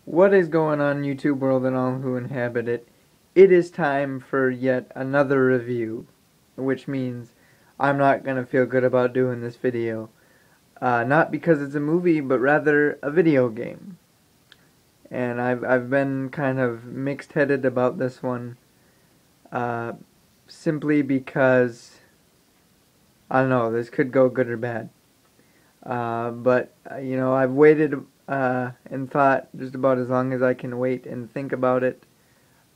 What is going on, YouTube world and all who inhabit it? It is time for yet another review, which means I'm not gonna feel good about doing this video. Not because it's a movie, but rather a video game. And I've been kind of mixed-headed about this one, uh, simply because I don't know, this could go good or bad. But I've waited and thought just about as long as I can wait and think about it.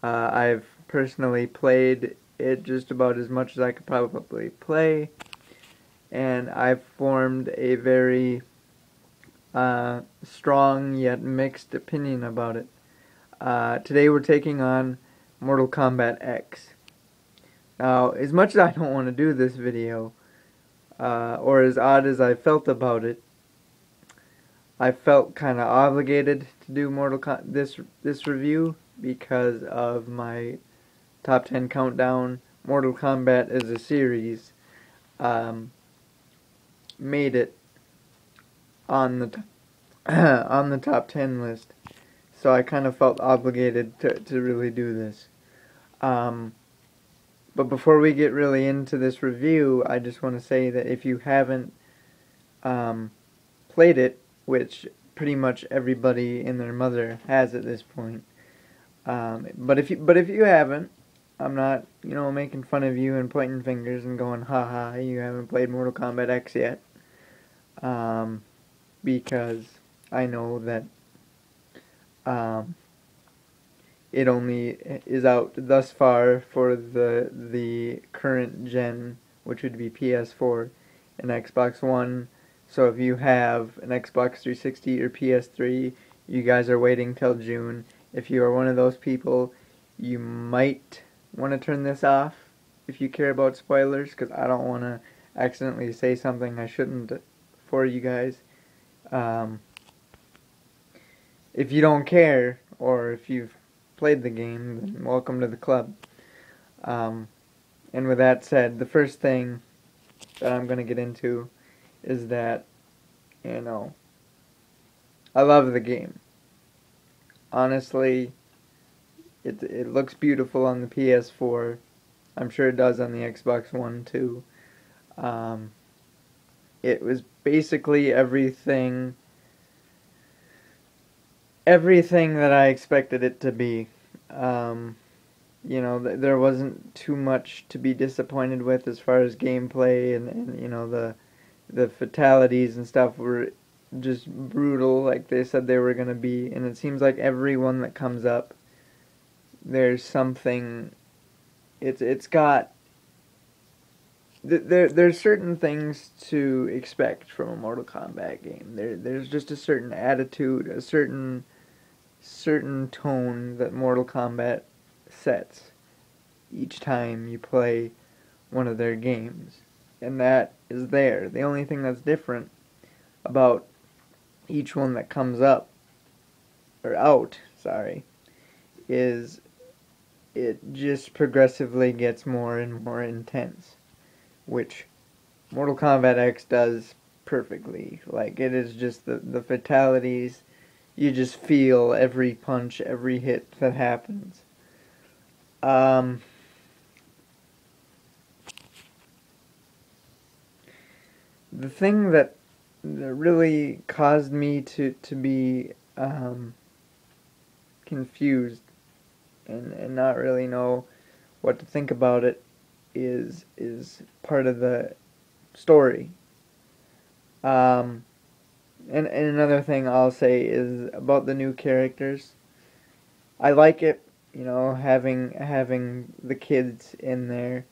I've personally played it just about as much as I could probably play, and I've formed a very strong yet mixed opinion about it. Today we're taking on Mortal Kombat X. Now, as much as I don't want to do this video, or as odd as I felt about it, I felt kind of obligated to do this review because of my top 10 countdown. Mortal Kombat as a series um, made it on the on the top 10 list, so I kind of felt obligated to really do this. But before we get really into this review, I just want to say that if you haven't played it, which pretty much everybody and their mother has at this point, but if you haven't, I'm not making fun of you and pointing fingers and going haha, you haven't played Mortal Kombat X yet, because I know that it only is out thus far for the current gen, which would be PS4 and Xbox One. So if you have an Xbox 360 or PS3, you guys are waiting till June. If you are one of those people, you might want to turn this off if you care about spoilers, because I don't want to accidentally say something I shouldn't for you guys. If you don't care, or if you've played the game, then welcome to the club. And with that said, the first thing that I'm going to get into is that, I love the game. Honestly, it looks beautiful on the PS4. I'm sure it does on the Xbox One too. It was basically everything that I expected it to be. There wasn't too much to be disappointed with as far as gameplay, and the fatalities and stuff were just brutal, like they said they were gonna be. And it seems like every one that comes up, there's something. It's got. There's certain things to expect from a Mortal Kombat game. There's just a certain attitude, a certain tone that Mortal Kombat sets each time you play one of their games, and that is there. The only thing that's different about each one that comes up, or out, sorry, is it just progressively gets more and more intense, which Mortal Kombat X does perfectly. Like, it is just the fatalities, you just feel every punch, every hit that happens. The thing that really caused me to be confused and not really know what to think about it is part of the story. And another thing I'll say is about the new characters. I like it, having the kids in there.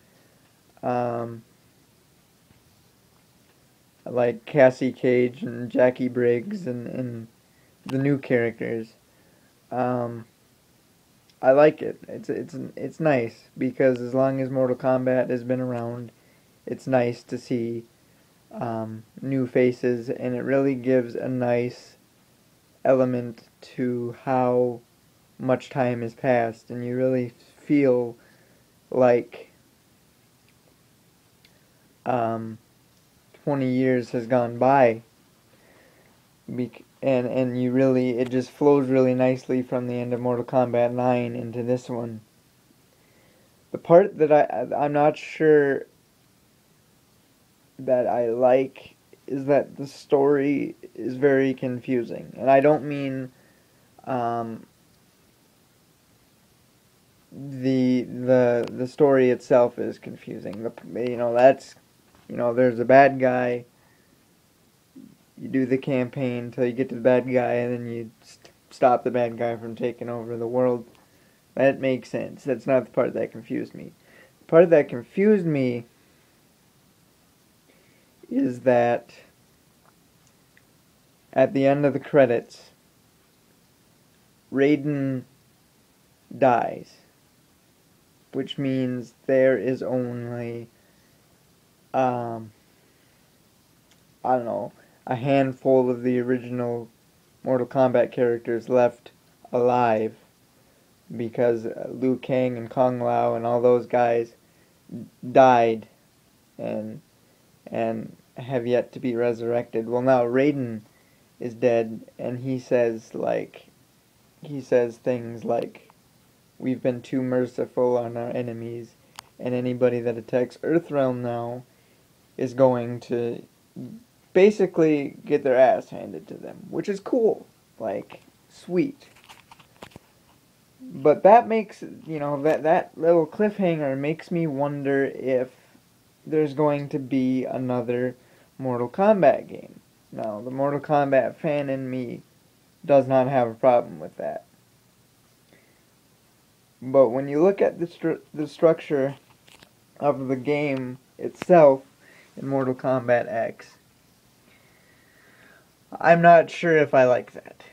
Like Cassie Cage and Jackie Briggs and the new characters. I like it. It's nice because as long as Mortal Kombat has been around, it's nice to see new faces, and it really gives a nice element to how much time has passed, and you really feel like 20 years has gone by. and you really, it just flows really nicely from the end of Mortal Kombat 9 into this one. The part that I'm not sure that I like is that the story is very confusing, and I don't mean um, the story itself is confusing. There's a bad guy. You do the campaign until you get to the bad guy, and then you stop the bad guy from taking over the world. That makes sense. That's not the part that confused me. The part that confused me is that at the end of the credits, Raiden dies, which means there is only, I don't know, a handful of the original Mortal Kombat characters left alive, because Liu Kang and Kung Lao and all those guys died and have yet to be resurrected. Well, now Raiden is dead, and he says things like, "We've been too merciful on our enemies, and anybody that attacks Earthrealm now is going to basically get their ass handed to them," which is cool, like, sweet. But that makes, that little cliffhanger makes me wonder if there's going to be another Mortal Kombat game. Now, the Mortal Kombat fan in me does not have a problem with that. But when you look at the structure of the game itself in Mortal Kombat X, I'm not sure if I like that.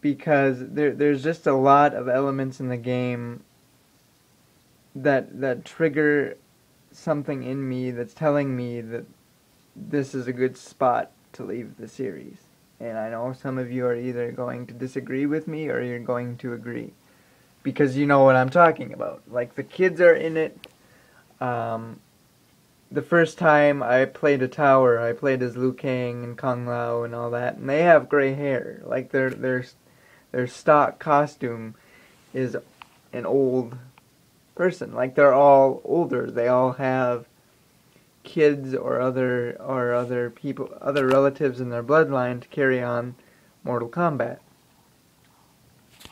Because there's just a lot of elements in the game that trigger something in me that's telling me that this is a good spot to leave the series. And I know some of you are either going to disagree with me or you're going to agree, because you know what I'm talking about. Like, the kids are in it. The first time I played a tower, I played as Liu Kang and Kung Lao and all that, and they have gray hair. Like, their stock costume is an old person. Like, they're all older. They all have kids or other people, other relatives in their bloodline to carry on Mortal Kombat.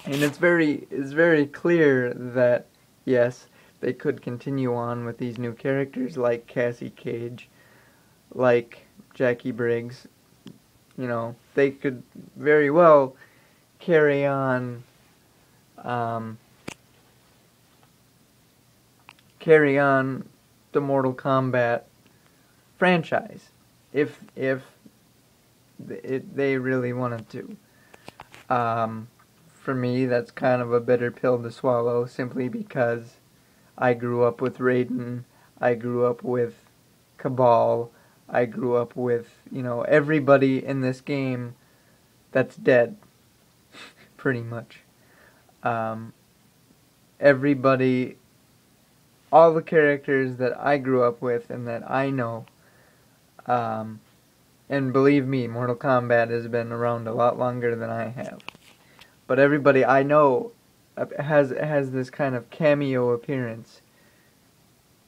And it's very clear that yes, they could continue on with these new characters like Cassie Cage, like Jackie Briggs. They could very well carry on the Mortal Kombat franchise if they really wanted to. For me, that's kind of a bitter pill to swallow, simply because I grew up with Raiden, I grew up with Cabal, I grew up with, everybody in this game that's dead, pretty much. Everybody, all the characters that I grew up with and that I know, and believe me, Mortal Kombat has been around a lot longer than I have. But everybody I know has this kind of cameo appearance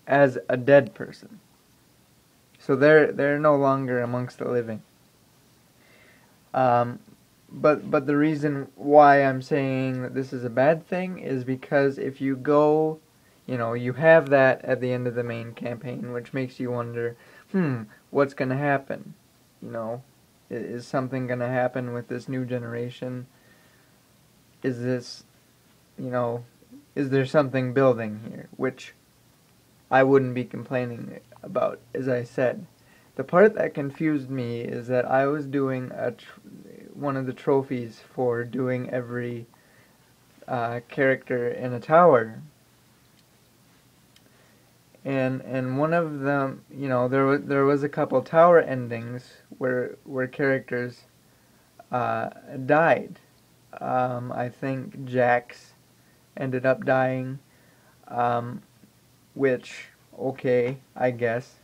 as a dead person. So they're no longer amongst the living. But the reason why I'm saying that this is a bad thing is because if you go, you have that at the end of the main campaign, which makes you wonder, what's going to happen? Is something going to happen with this new generation? Is this, is there something building here? Which I wouldn't be complaining about, as I said. The part that confused me is that I was doing one of the trophies for doing every character in a tower. And one of them, there was a couple tower endings where characters died. I think Jax ended up dying, which, okay, I guess.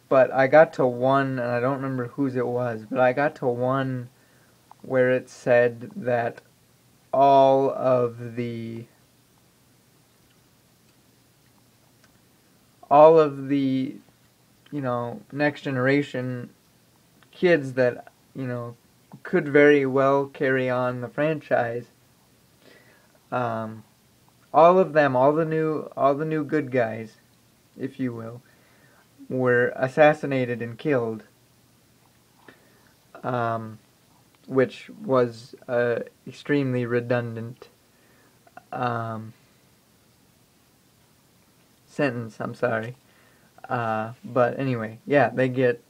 but I got to one, and I don't remember whose it was, but I got to one where it said that all of the next generation kids that could very well carry on the franchise, all of them, all the new good guys, if you will, were assassinated and killed, which was extremely redundant sentence. I'm sorry, but anyway, yeah, they get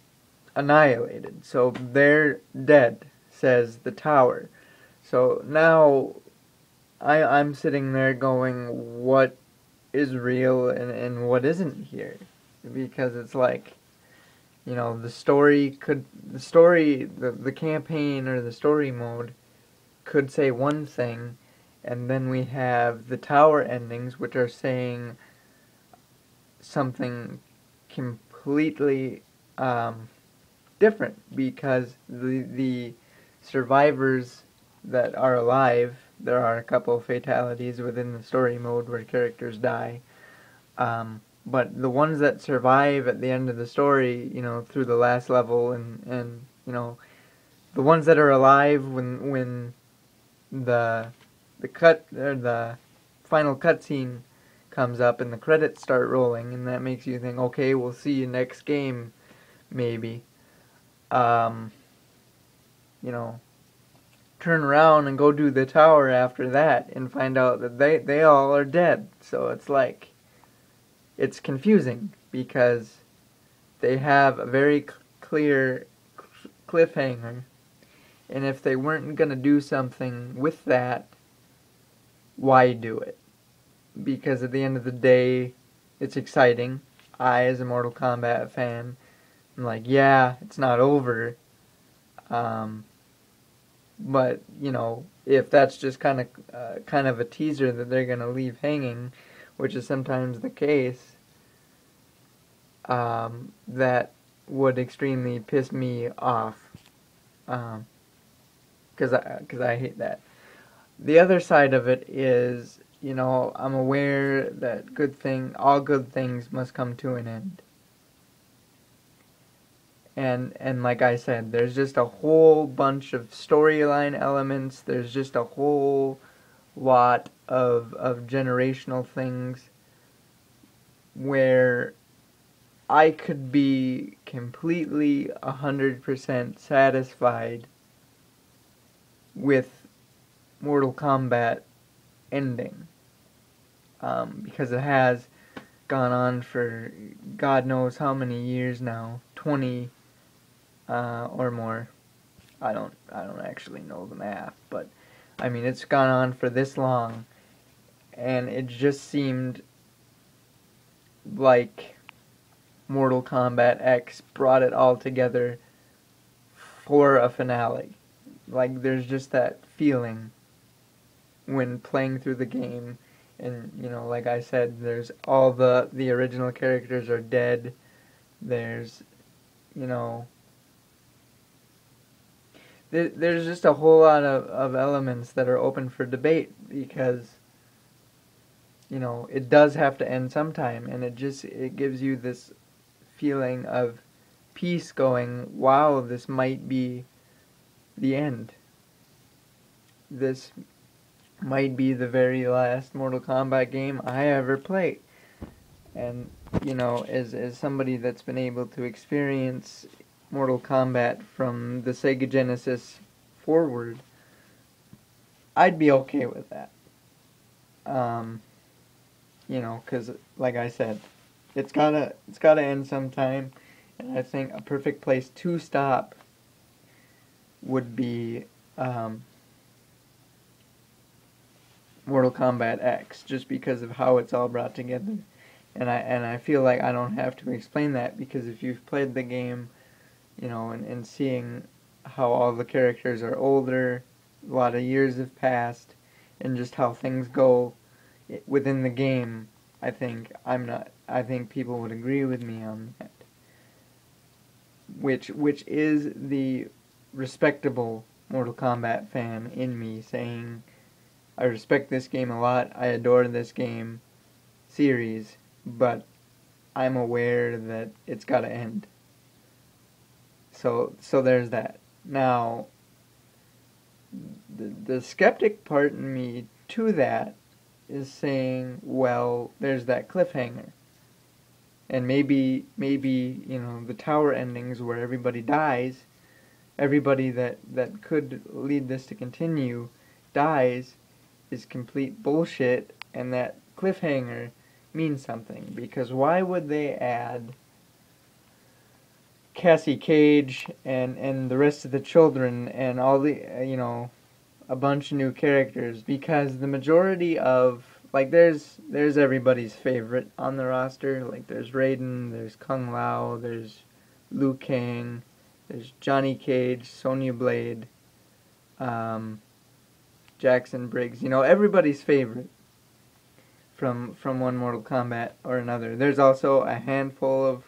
annihilated. So they're dead, says the tower. So now I'm sitting there going, what is real and what isn't here? Because it's like, the campaign or the story mode could say one thing, and then we have the tower endings, which are saying something completely different, because the survivors that are alive, there are a couple of fatalities within the story mode where characters die, but the ones that survive at the end of the story, through the last level, and the ones that are alive when the the final cutscene comes up and the credits start rolling, and that makes you think, okay, we'll see you next game, maybe. You know, turn around and go do the tower after that and find out that they all are dead. So it's like, it's confusing because they have a very clear cliffhanger, and if they weren't going to do something with that, why do it? Because at the end of the day, it's exciting. I, as a Mortal Kombat fan, I'm like, yeah, it's not over. But if that's just kind of a teaser that they're gonna leave hanging, which is sometimes the case, that would extremely piss me off, because I hate that. The other side of it is, I'm aware that all good things must come to an end. And like I said, there's just a whole bunch of storyline elements. There's just a whole lot of generational things where I could be completely 100% satisfied with Mortal Kombat ending, because it has gone on for God knows how many years now, 20 or more. I don't actually know the math, but I mean, it's gone on for this long, and it just seemed like Mortal Kombat X brought it all together for a finale. Like, there's just that feeling when playing through the game, and like I said, there's all the original characters are dead. There's there's just a whole lot of elements that are open for debate, because it does have to end sometime, and it gives you this feeling of peace, going, wow, this might be the end. This might be the very last Mortal Kombat game I ever played. And as somebody that's been able to experience Mortal Kombat from the Sega Genesis forward, I'd be okay with that. Because like I said, it's gotta end sometime, and I think a perfect place to stop would be Mortal Kombat X, just because of how it's all brought together. And I feel like I don't have to explain that, because if you've played the game, and seeing how all the characters are older, a lot of years have passed, and just how things go within the game, I think people would agree with me on that. which is the respectable Mortal Kombat fan in me saying, I respect this game a lot, I adore this game series, but I'm aware that it's gotta end. So there's that. Now, the skeptic part in me to that is saying, well, there's that cliffhanger. And maybe, you know, the tower endings where everybody dies, everybody that could lead this to continue dies, is complete bullshit, and that cliffhanger means something. Because why would they add Cassie Cage and the rest of the children and all the, you know, a bunch of new characters? Because the majority of, like, there's everybody's favorite on the roster. Like, there's Raiden, there's Kung Lao, there's Liu Kang, there's Johnny Cage, Sonya Blade, Jackson Briggs. You know, everybody's favorite from one Mortal Kombat or another. There's also a handful of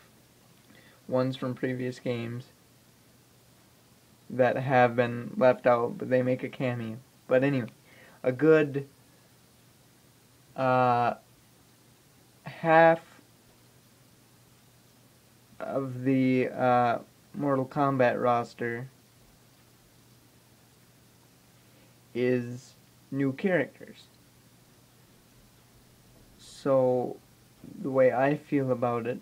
ones from previous games that have been left out, but they make a cameo. But anyway, a good half of the Mortal Kombat roster is new characters. So the way I feel about it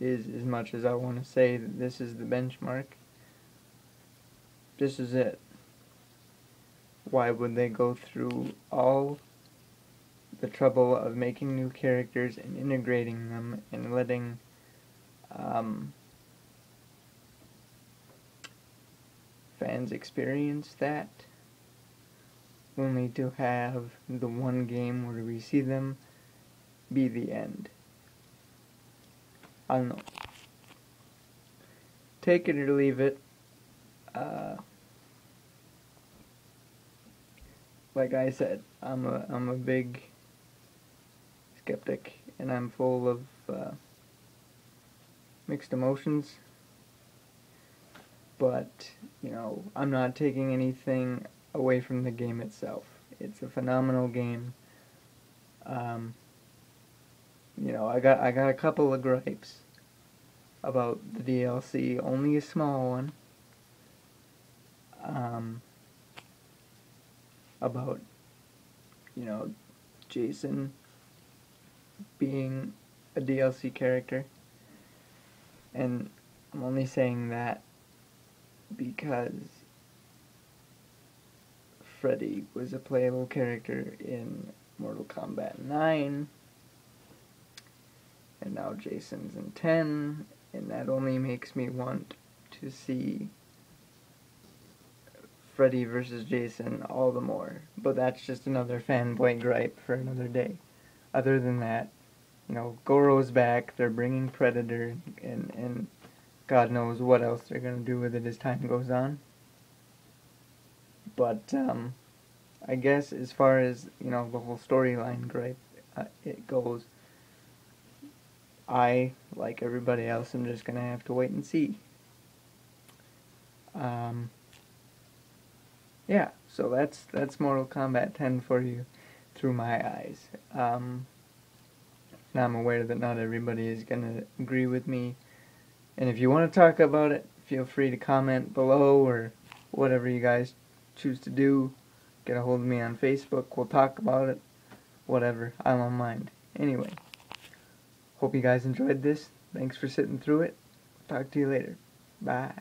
is, as much as I want to say that this is the benchmark, this is it. Why would they go through all the trouble of making new characters and integrating them and letting fans experience that, only to have the one game where we see them be the end? I don't know. Take it or leave it. Like I said, I'm a big skeptic, and I'm full of mixed emotions. But, you know, I'm not taking anything away from the game itself. It's a phenomenal game. You know, I got a couple of gripes about the DLC, only a small one. About, you know, Jason being a DLC character. And I'm only saying that because Freddy was a playable character in Mortal Kombat 9, and now Jason's in 10, and that only makes me want to see Freddy versus Jason all the more. But that's just another fanboy gripe for another day. Other than that, you know, Goro's back, they're bringing Predator, and God knows what else they're going to do with it as time goes on. But, I guess as far as, you know, the whole storyline gripe it goes, I, like everybody else, am just going to have to wait and see. Yeah, so that's Mortal Kombat 10 for you through my eyes. Now I'm aware that not everybody is going to agree with me, and if you want to talk about it, feel free to comment below, or whatever you guys choose to do. Get a hold of me on Facebook, we'll talk about it, whatever, I don't mind. Anyway, hope you guys enjoyed this. Thanks for sitting through it. Talk to you later. Bye.